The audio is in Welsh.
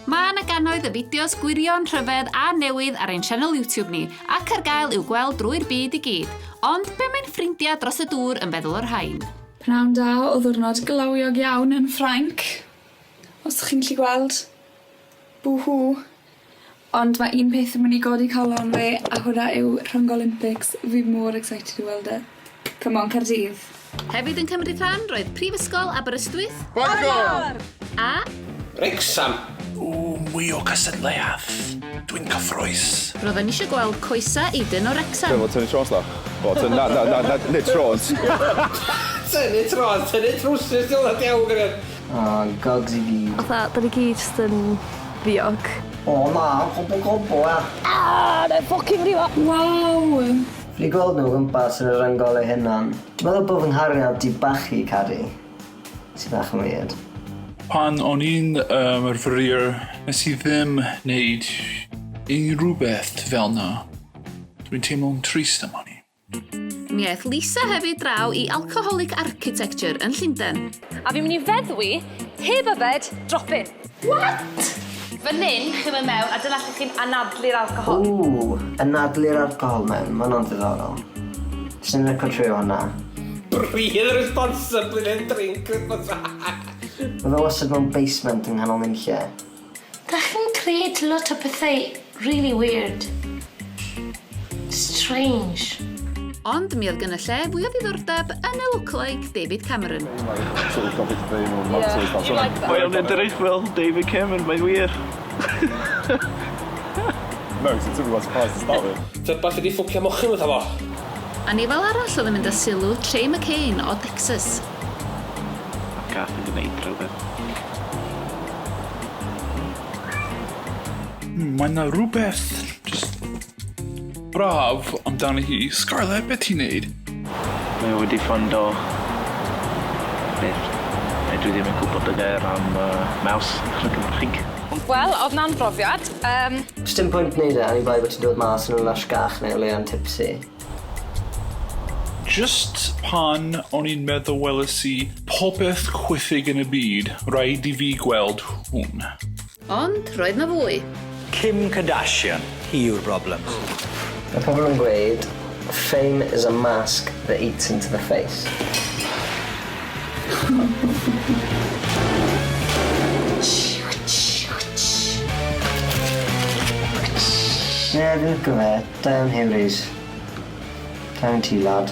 Mae yna gannoedd y fideos gwirion, rhyfedd a newydd ar ein sianel YouTube ni, ac ar gael i'w gweld drwy'r byd i gyd. Ond be mae'n ffrindiau dros y dŵr yn feddwl o'r rhain? Pnawn da o ddiwrnod glawiog iawn yn Ffrainc. Os ydych chi'n gallu gweld, bwhw. Ond mae un peth yn mynd i godi calon fi, a hwnna yw Rhwng Olympics. Fi mor excited i weld e. Come on, Caerdydd. Hefyd yn cymryd rhan, roedd Prifysgol Aberystwyth. Bangor! A... Wrecsam. Mwy o cystadleuaeth. Dwi'n cyffroes. roedden ni eisiau gweld coesa Eidyn o Wrecsam. Wel, tynnu trons da. Wel, nid trons. Tynnu trons, tynnu trwsys, diolch yn iawn gyda'r. O, gogs i gyd. Otha, da ni gyd jyst yn fiog. O na, cobo, Na ffocin rifa! Waw! Fli gweld nhw gwmpas yn yr angolau hynna'n. Dwi'n meddwl bod fy nghariad di bachu cari. Sy'n bach yn weird. Pan o'n i'n myrfyriwr, nes i ddim wneud unrhyw beth fel na. Dwi'n teimlo'n trist am hynny. Mi aeth Lisa hefyd draw i Alcoholic Architecture yn Llundain. A fi'n mynd i feddwi, heb yfed, drop-in. What? Fan hyn, chi'n mynd mewn a dyna lle chi'n anadlu'r alcohol. Anadlu'r alcohol mewn, ma'n o'n ddiddorol. Sy'n record trwy hwnna. Bryd responsibly yn drink. Mae fe wastad mewn basement yng nghanol nunlle. Da chi'n create lot o pethau really weird. Strange. Ond mi oedd gyda lle fwy o ddiddordeb yn y look-like David Cameron. Mae'n edrych fel David Cameron, mae'n wir. No, so took me by surprise to start with. Dyna bach wedi ffwcio mochyn wrtho fo. A ni fel arall oedd yn mynd â sylw Trey McCain o Texas. Gath yn gwneud rhywbeth. Mae yna rhywbeth just braf amdani hi. Scarlett, beth ti'n neud? Mae wedi ffondo beth. Dwi ddim yn gwybod y gair am maws Gymraeg. Wel, oedd na'n brofiad. Does dim pwynt wneud e, ani bai bod ti'n dod mas yn y lasgach neu o le am tipsy. Just pan o'n i'n meddwl weles i popeth chwythig yn y byd, rhaid i fi gweld hwn. Ond roedd na fwy. Kim Kardashian, hi yw'r broblem. Mae pobl yn gweud, fame is a mask that eats into the face. Ie, fi'n licio fe. Da iawn Hewrys. Da iawn ti, lad.